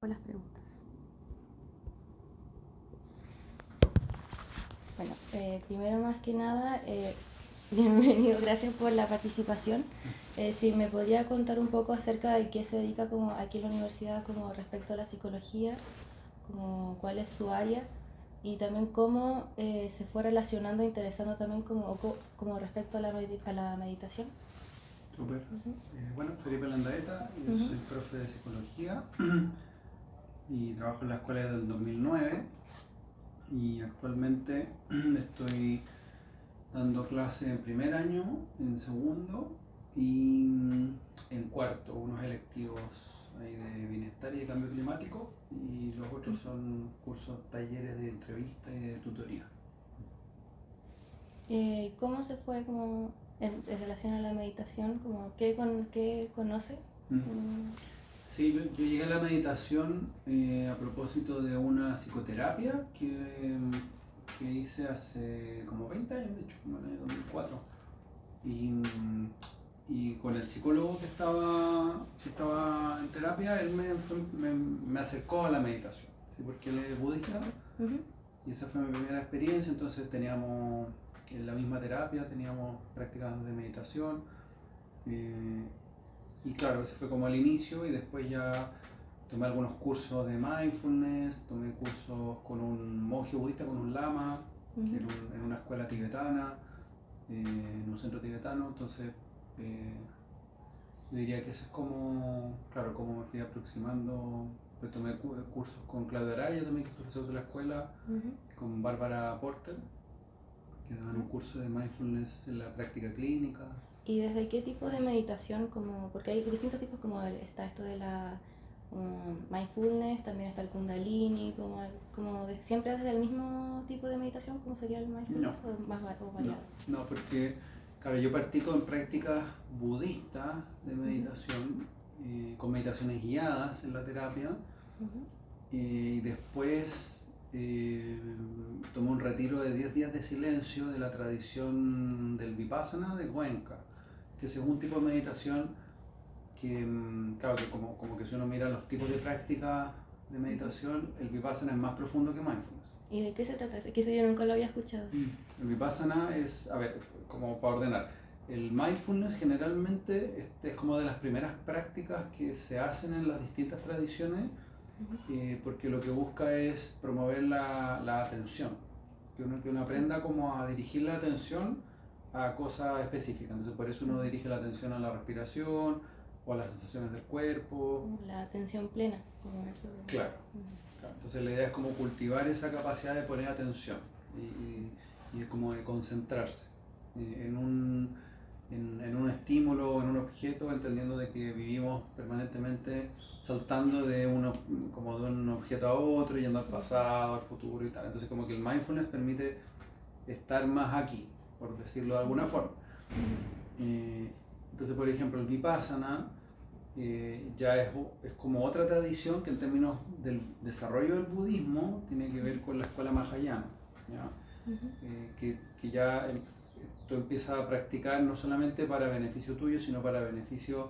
Con las preguntas. Bueno, primero más que nada, bienvenido, gracias por la participación. Si me podría contar un poco acerca de qué se dedica como aquí en la universidad como respecto a la psicología, como cuál es su área y también cómo se fue relacionando, interesando también como respecto a la meditación. Súper. Bueno, Felipe Landaeta, yo soy profe de psicología y trabajo en la escuela desde el 2009 y actualmente estoy dando clases en primer año, en segundo y en cuarto, unos electivos ahí de bienestar y de cambio climático, y los otros son cursos, talleres de entrevista y de tutoría. ¿Cómo se fue como en relación a la meditación? Como, ¿qué conoce? Sí, yo llegué a la meditación a propósito de una psicoterapia que hice hace como 20 años, de hecho, como en el año 2004. Y con el psicólogo que estaba en terapia, él me acercó a la meditación, ¿sí? Porque él es budista. Y esa fue mi primera experiencia. Entonces teníamos en la misma terapia, teníamos prácticas de meditación. Y claro, ese fue como al inicio, y después ya tomé algunos cursos de mindfulness, tomé cursos con un monje budista, con un lama, en una escuela tibetana, en un centro tibetano. Entonces, yo diría que ese es como, claro, como me fui aproximando. Pues tomé cursos con Claudio Araya también, que es profesor de la escuela, con Bárbara Porter, que dan un curso de mindfulness en la práctica clínica. ¿Y desde qué tipo de meditación? Como, porque hay distintos tipos, como está esto de la mindfulness, también está el kundalini, siempre desde el mismo tipo de meditación, como sería el mindfulness, No, o más variado. no, porque claro, yo partí con prácticas budistas de meditación, con meditaciones guiadas en la terapia, y después tomé un retiro de 10 días de silencio de la tradición del Vipassana de Cuenca, que es un tipo de meditación que, claro, que como que si uno mira los tipos de prácticas de meditación, el Vipassana es más profundo que mindfulness. ¿Y de qué se trata? Es que eso yo nunca lo había escuchado. El Vipassana es, a ver, como para ordenar, el mindfulness generalmente es como de las primeras prácticas que se hacen en las distintas tradiciones, porque lo que busca es promover la atención, que uno aprenda como a dirigir la atención a cosas específicas. Entonces por eso uno dirige la atención a la respiración o a las sensaciones del cuerpo. La atención plena, como eso. Claro. Claro. Entonces la idea es como cultivar esa capacidad de poner atención y como de concentrarse en un estímulo o en un objeto, entendiendo de que vivimos permanentemente saltando como de un objeto a otro, yendo al pasado, al futuro y tal. Entonces como que el mindfulness permite estar más aquí, por decirlo de alguna forma. Entonces, por ejemplo, el Vipassana ya es como otra tradición que en términos del desarrollo del budismo tiene que ver con la escuela Mahayana, ¿ya? Que ya tú empiezas a practicar no solamente para beneficio tuyo, sino para beneficio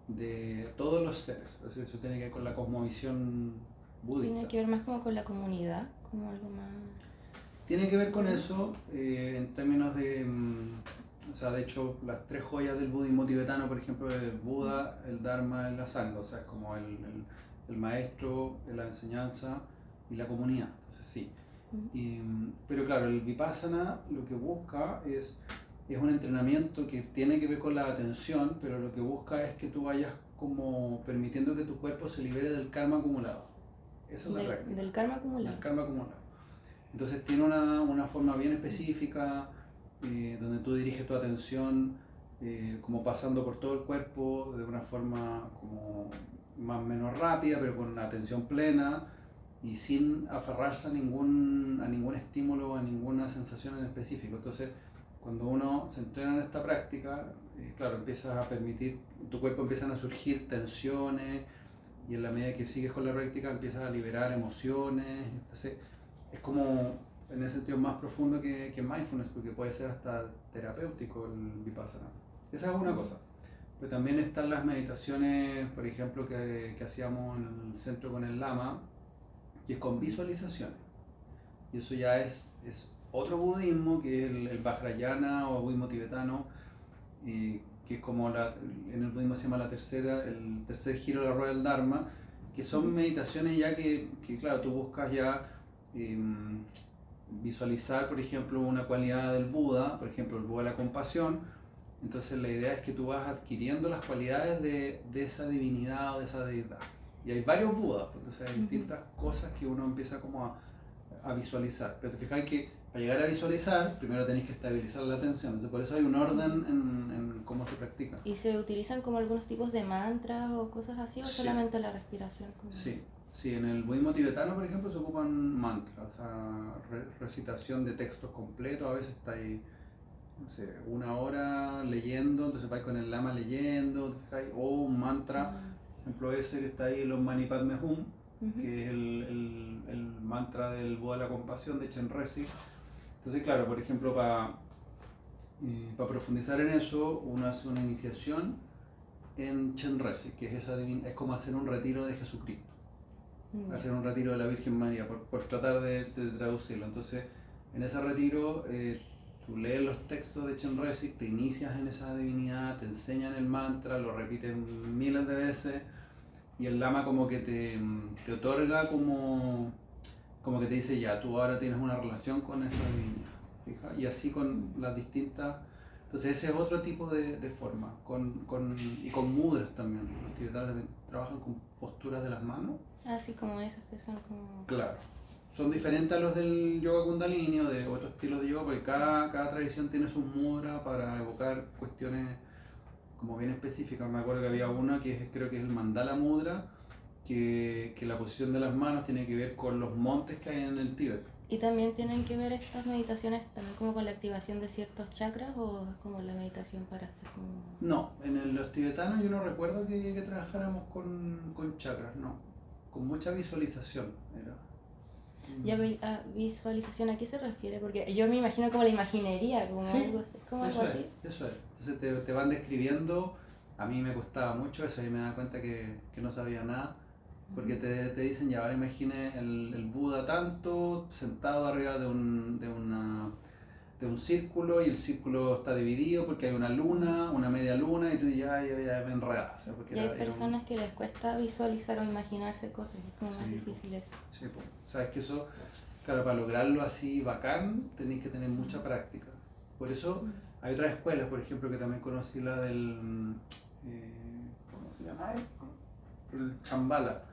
de todos los seres. Entonces eso tiene que ver con la cosmovisión budista. Tiene que ver más como con la comunidad, como algo más... Tiene que ver con eso, en términos de, o sea, de hecho, las tres joyas del budismo tibetano, por ejemplo, el Buda, el Dharma y la Sangha, o sea, es como el maestro, la enseñanza y la comunidad. Entonces, sí. Pero claro, el Vipassana lo que busca es un entrenamiento que tiene que ver con la atención, pero lo que busca es que tú vayas como permitiendo que tu cuerpo se libere del karma acumulado. Esa es la práctica. Del karma acumulado. Del karma acumulado. Entonces tiene una forma bien específica, donde tú diriges tu atención como pasando por todo el cuerpo de una forma como más o menos rápida, pero con una atención plena y sin aferrarse a ningún estímulo, a ninguna sensación en específico. Entonces, cuando uno se entrena en esta práctica, claro, empiezas a permitir, en tu cuerpo empiezan a surgir tensiones, y en la medida que sigues con la práctica empiezas a liberar emociones. Entonces, es como en ese sentido más profundo que mindfulness, porque puede ser hasta terapéutico el Vipassana. Esa es una cosa. Pero también están las meditaciones, por ejemplo, que hacíamos en el centro con el Lama, que es con visualizaciones. Y eso ya es otro budismo, que es el Vajrayana o budismo tibetano, que es como en el budismo se llama el tercer giro de la rueda del Dharma, que son meditaciones ya claro, tú buscas ya visualizar, por ejemplo, una cualidad del Buda, por ejemplo, el Buda de la compasión. Entonces la idea es que tú vas adquiriendo las cualidades de esa divinidad o de esa deidad. Y hay varios Budas, pues, entonces hay distintas cosas que uno empieza como a visualizar. Pero te fijas que para llegar a visualizar, primero tenés que estabilizar la atención. Entonces por eso hay un orden en cómo se practica. ¿Y se utilizan como algunos tipos de mantras o cosas así, o Sí. solamente la respiración? Sí, en el budismo tibetano, por ejemplo, se ocupan mantras, o sea, recitación de textos completos, a veces está ahí, no sé, una hora leyendo, entonces vais con el lama leyendo, o un mantra, por ejemplo ese que está ahí, el Om Mani Padme Hum, que es el mantra del Buda de la compasión de Chenrezig. Entonces, claro, por ejemplo, para profundizar en eso, uno hace una iniciación en Chenrezig, que es como hacer un retiro de Jesucristo. Hacer un retiro de la Virgen María, por tratar de traducirlo. Entonces, en ese retiro, tú lees los textos de Chenrezig, te inicias en esa divinidad, te enseñan el mantra, lo repites miles de veces, y el Lama como que te otorga como que te dice, ya, tú ahora tienes una relación con esa divinidad. ¿Fija? Y así con las distintas... Entonces ese es otro tipo de forma, y con mudras también. Los tibetanos también trabajan con posturas de las manos. Así como esas que son como... Claro. Son diferentes a los del yoga kundalini o de otros estilos de yoga, porque cada tradición tiene sus mudras para evocar cuestiones como bien específicas. Me acuerdo que había una que creo que es el mandala mudra, que la posición de las manos tiene que ver con los montes que hay en el Tíbet. ¿Y también tienen que ver estas meditaciones también como con la activación de ciertos chakras, o es como la meditación para hacer como...? No, los tibetanos yo no recuerdo que trabajáramos con chakras, no. Con mucha visualización era. ¿Y a visualización a qué se refiere? Porque yo me imagino como la imaginería, como Sí, algo así. Como algo así. Eso es. Entonces te van describiendo, a mí me costaba mucho eso y me daba cuenta que no sabía nada, porque te dicen, ya ahora imagine el Buda tanto, sentado arriba de un círculo, y el círculo está dividido porque hay una luna, una media luna, y tú ya me enredas. O sea, Y hay personas que les cuesta visualizar o imaginarse cosas, es como más difícil eso. Sí, pues. Sabes que eso, claro, para lograrlo así bacán, tenéis que tener mucha práctica. Por eso hay otras escuelas, por ejemplo, que también conocí, la del, ¿cómo se llama? El Chambala.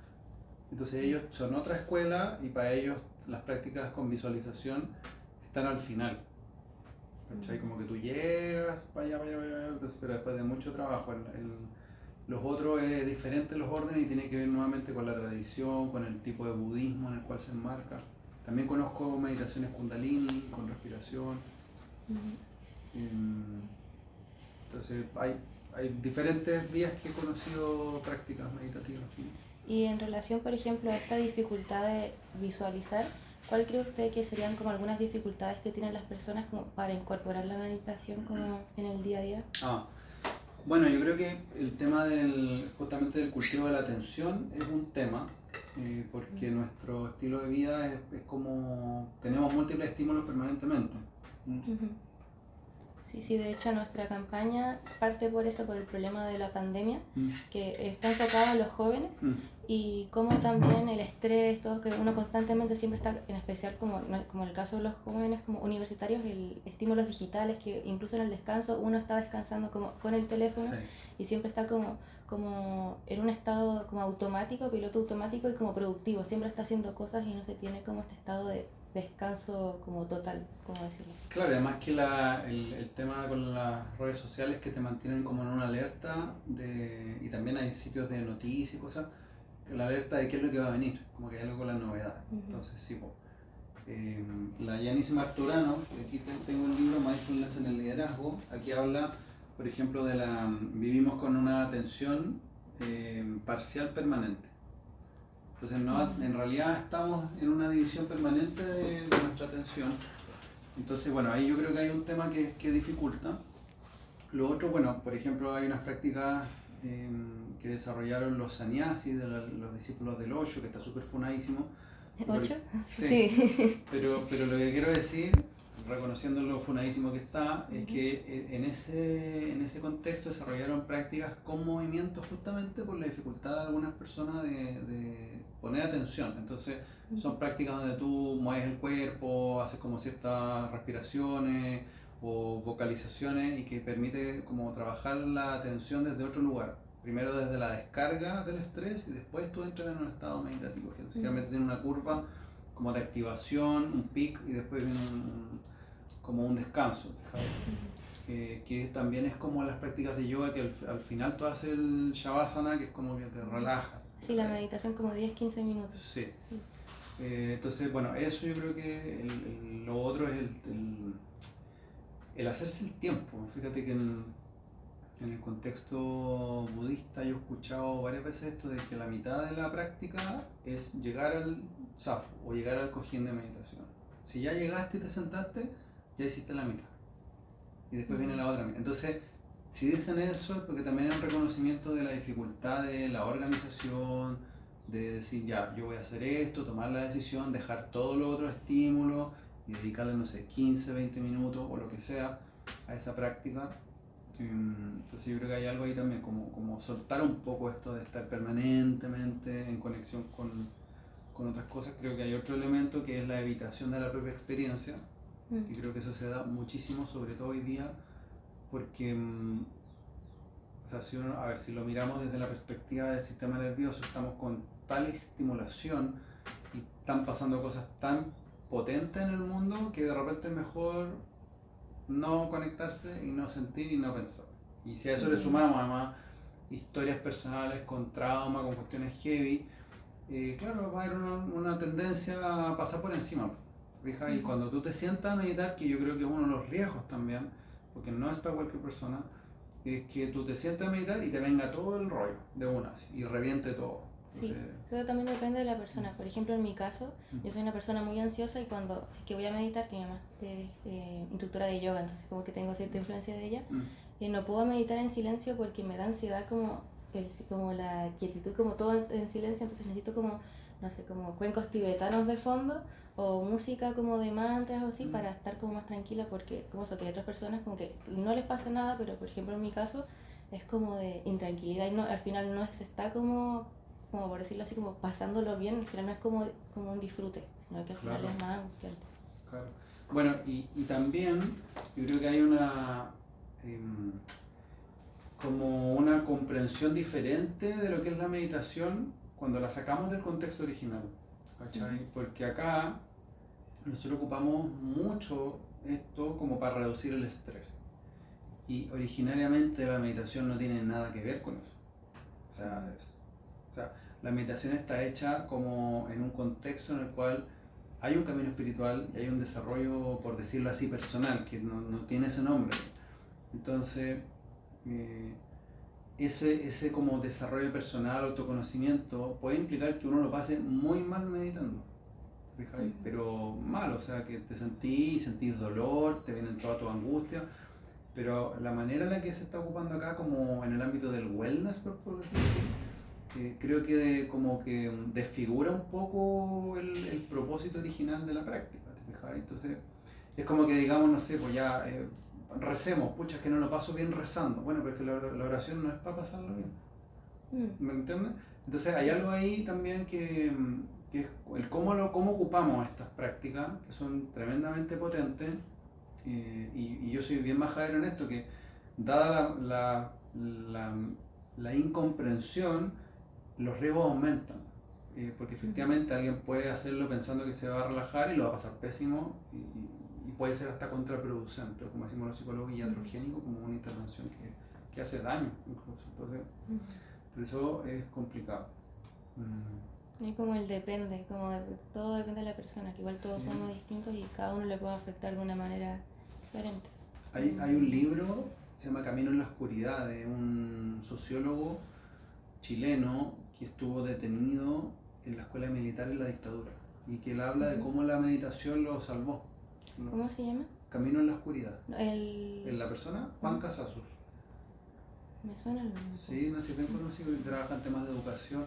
Entonces ellos son otra escuela y para ellos las prácticas con visualización están al final. ¿Cachai? Como que tú llegas para allá, entonces, pero después de mucho trabajo. Los otros es diferente los órdenes y tiene que ver nuevamente con la tradición, con el tipo de budismo en el cual se enmarca. También conozco meditaciones kundalini, con respiración. Entonces hay diferentes vías que he conocido prácticas meditativas. Y en relación, por ejemplo, a esta dificultad de visualizar, ¿cuál cree usted que serían como algunas dificultades que tienen las personas como para incorporar la meditación como en el día a día? Bueno, yo creo que el tema justamente del cultivo de la atención es un tema, porque nuestro estilo de vida es como tenemos múltiples estímulos permanentemente. Sí, de hecho nuestra campaña parte por eso, por el problema de la pandemia, que está enfocado en los jóvenes, y como también el estrés, todo, que uno constantemente siempre está, en especial como el caso de los jóvenes como universitarios, el estímulos digitales, que incluso en el descanso uno está descansando como con el teléfono, y siempre está como en un estado como automático, piloto automático y como productivo, siempre está haciendo cosas y no se tiene como este estado de descanso como total, como decirlo. Claro, además que el tema con las redes sociales que te mantienen como en una alerta, y también hay sitios de noticias y cosas, que la alerta de qué es lo que va a venir, como que hay algo con la novedad. Entonces sí, la Yanisima Arturano, aquí tengo el libro Mindfulness en el liderazgo, aquí habla, por ejemplo, vivimos con una atención parcial permanente. Entonces en realidad estamos en una división permanente de nuestra atención. Entonces bueno, ahí yo creo que hay un tema que dificulta. Lo otro, bueno, por ejemplo, hay unas prácticas que desarrollaron los sannyasis, los discípulos del Osho, que está súper funadísimo. ¿Ocho? Sí, Sí. pero lo que quiero decir, reconociendo lo funadísimo que está, es que en ese contexto desarrollaron prácticas con movimiento justamente por la dificultad de algunas personas de poner atención. Entonces, son prácticas donde tú mueves el cuerpo, haces como ciertas respiraciones o vocalizaciones y que permite como trabajar la atención desde otro lugar. Primero desde la descarga del estrés y después tú entras en un estado meditativo, que generalmente tiene una curva como de activación, un pic y después viene como un descanso, que también es como las prácticas de yoga que al final tú haces el shavasana, que es como que te relaja. Sí, la meditación como 10-15 minutos. Sí. Entonces, bueno, eso yo creo que lo otro es el hacerse el tiempo. Fíjate que en el contexto budista yo he escuchado varias veces esto de que la mitad de la práctica es llegar al zafu o llegar al cojín de meditación. Si ya llegaste y te sentaste, ya hiciste la mitad. Y después viene la otra mitad. Entonces, si dicen eso es porque también hay un reconocimiento de la dificultad de la organización, de decir, ya, yo voy a hacer esto, tomar la decisión, dejar todos los otros estímulos y dedicarle, no sé, 15, 20 minutos o lo que sea a esa práctica. Entonces yo creo que hay algo ahí también, como soltar un poco esto de estar permanentemente en conexión con otras cosas. Creo que hay otro elemento que es la evitación de la propia experiencia, y creo que eso se da muchísimo, sobre todo hoy día, porque o sea, si lo miramos desde la perspectiva del sistema nervioso, estamos con tal estimulación y están pasando cosas tan potentes en el mundo que de repente es mejor no conectarse y no sentir y no pensar. Y si a eso le sumamos además historias personales con trauma, con cuestiones heavy, claro, va a haber una tendencia a pasar por encima. ¿Fija? Y cuando tú te sientas a meditar, que yo creo que es uno de los riesgos también, porque no es para cualquier persona, es que tú te sientas a meditar y te venga todo el rollo de una y reviente todo. Entonces, sí, eso también depende de la persona. Por ejemplo, en mi caso, yo soy una persona muy ansiosa y cuando si es que voy a meditar, que mi mamá es instructora de yoga, entonces como que tengo cierta influencia de ella, no puedo meditar en silencio porque me da ansiedad como la quietud, como todo en silencio, entonces necesito como, no sé, como cuencos tibetanos de fondo o música como de mantras o así para estar como más tranquila, porque como eso que hay otras personas como que no les pasa nada, pero por ejemplo en mi caso es como de intranquilidad y no, al final no se está como por decirlo así, como pasándolo bien, al final no es como un disfrute, sino que al final es más angustiante. Claro. Bueno, y también yo creo que hay una como una comprensión diferente de lo que es la meditación cuando la sacamos del contexto original, ¿cachai? Porque acá nosotros ocupamos mucho esto como para reducir el estrés. Y originariamente la meditación no tiene nada que ver con eso. O sea, la meditación está hecha como en un contexto en el cual hay un camino espiritual y hay un desarrollo, por decirlo así, personal, que no tiene ese nombre. Entonces, ese como desarrollo personal, autoconocimiento, puede implicar que uno lo pase muy mal meditando. ¿Fijáis? Pero mal, o sea, que te sentís dolor, te vienen toda tu angustia, pero la manera en la que se está ocupando acá, como en el ámbito del wellness, por decirlo así, creo que como que desfigura un poco el propósito original de la práctica, ¿te fijáis? Entonces, es como que digamos, no sé, pues ya recemos, pucha, es que no lo paso bien rezando. Bueno, pero es que la oración no es para pasarlo bien. ¿Me entiendes? Entonces hay algo ahí también que es el cómo ocupamos estas prácticas, que son tremendamente potentes, y yo soy bien majadero en esto, que dada la incomprensión, los riesgos aumentan. Porque efectivamente alguien puede hacerlo pensando que se va a relajar y lo va a pasar pésimo y puede ser hasta contraproducente, o como decimos los psicólogos, iatrogénico, como una intervención que hace daño incluso. Entonces, por eso es complicado. Es como el depende, todo depende de la persona, que igual todos somos distintos y cada uno le puede afectar de una manera diferente. Hay un libro, se llama Camino en la Oscuridad, de un sociólogo chileno que estuvo detenido en la escuela militar en la dictadura y que él habla de cómo la meditación lo salvó. ¿Cómo se llama? Camino en la Oscuridad. El... En la persona, Juan Casasus. Me suena el nombre. Sí, no sé, bien conocido y trabaja en temas de educación.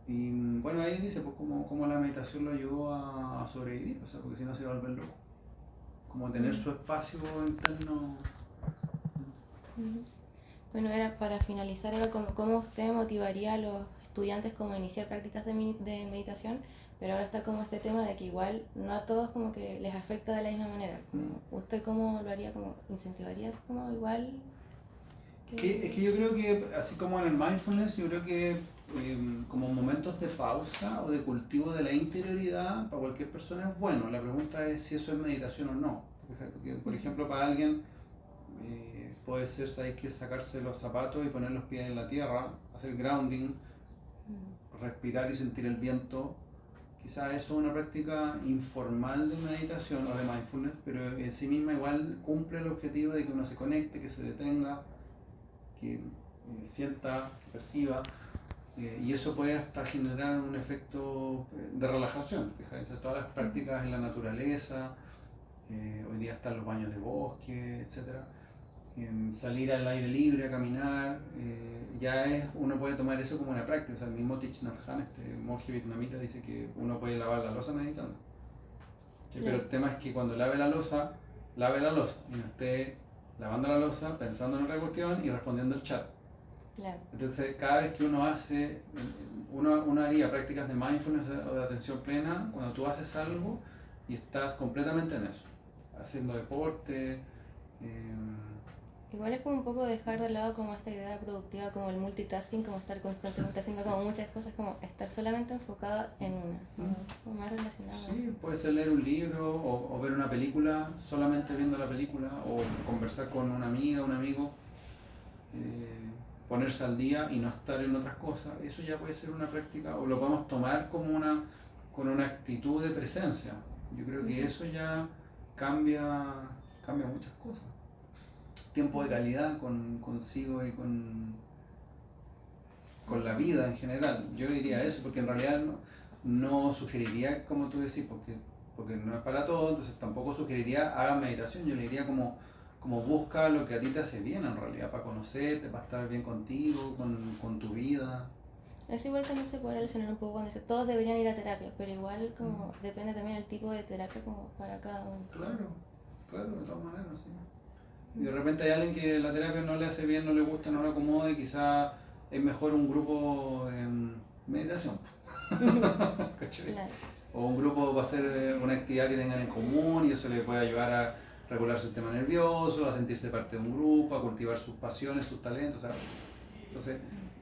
Y bueno, ahí dice pues cómo la meditación lo ayudó a sobrevivir, o sea, porque si no se iba a volver loco. Como tener su espacio interno. Ujú. Bueno, era para finalizar, era como, cómo usted motivaría a los estudiantes como a iniciar prácticas de meditación, pero ahora está como este tema de que igual no a todos como que les afecta de la misma manera. Como, ¿usted cómo lo haría? ¿Como incentivaría así como igual? Es que yo creo que, así como en el mindfulness, yo creo que como momentos de pausa o de cultivo de la interioridad, para cualquier persona es bueno. La pregunta es si eso es meditación o no. Porque, por ejemplo, para alguien puede ser, ¿sabes qué? Sacarse los zapatos y poner los pies en la tierra, hacer grounding, respirar y sentir el viento. Quizás eso es una práctica informal de meditación o de mindfulness, pero en sí misma igual cumple el objetivo de que uno se conecte, que se detenga, que sienta, que perciba, y eso puede hasta generar un efecto de relajación. Fíjate, todas las prácticas en la naturaleza, hoy día están los baños de bosque, etcétera. Salir al aire libre a caminar, ya es, uno puede tomar eso como una práctica. O sea, el mismo Thich Nhat Hanh, este monje vietnamita, dice que uno puede lavar la losa meditando. ¿Sí? Pero el tema es que cuando lave la losa y no esté lavando la losa, pensando en otra cuestión y respondiendo el chat. Claro. Entonces, cada vez que uno hace, uno haría prácticas de mindfulness o de atención plena, cuando tú haces algo y estás completamente en eso, haciendo deporte. Igual es como un poco dejar de lado como esta idea productiva, como el multitasking, como estar constantemente haciendo como muchas cosas, como estar solamente enfocada en una, como más relacionada. Sí, puede ser leer un libro o ver una película, solamente viendo la película, o conversar con una amiga, un amigo, ponerse al día y no estar en otras cosas. Eso ya puede ser una práctica, o lo podemos tomar como con una actitud de presencia. Yo creo que eso ya cambia muchas cosas. Tiempo de calidad consigo y con la vida en general. Yo diría eso, porque en realidad no sugeriría, como tú decís, porque no es para todo, entonces tampoco sugeriría haga meditación. Yo le diría como busca lo que a ti te hace bien en realidad, para conocerte, para estar bien contigo, con tu vida. Eso igual también se puede relacionar un poco cuando dice todos deberían ir a terapia, pero igual como depende también del tipo de terapia como para cada uno. Claro, de todas maneras, sí. Y de repente hay alguien que la terapia no le hace bien, no le gusta, no le acomoda y quizá es mejor un grupo de meditación. Claro. O un grupo va a hacer una actividad que tengan en común y eso le puede ayudar a regular su sistema nervioso, a sentirse parte de un grupo, a cultivar sus pasiones, sus talentos. Entonces,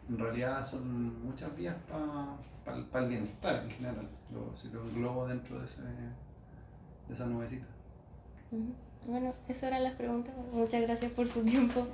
en realidad son muchas vías para el bienestar en general, si lo englobo dentro de esa nubecita. Bueno, esas eran las preguntas. Muchas gracias por su tiempo.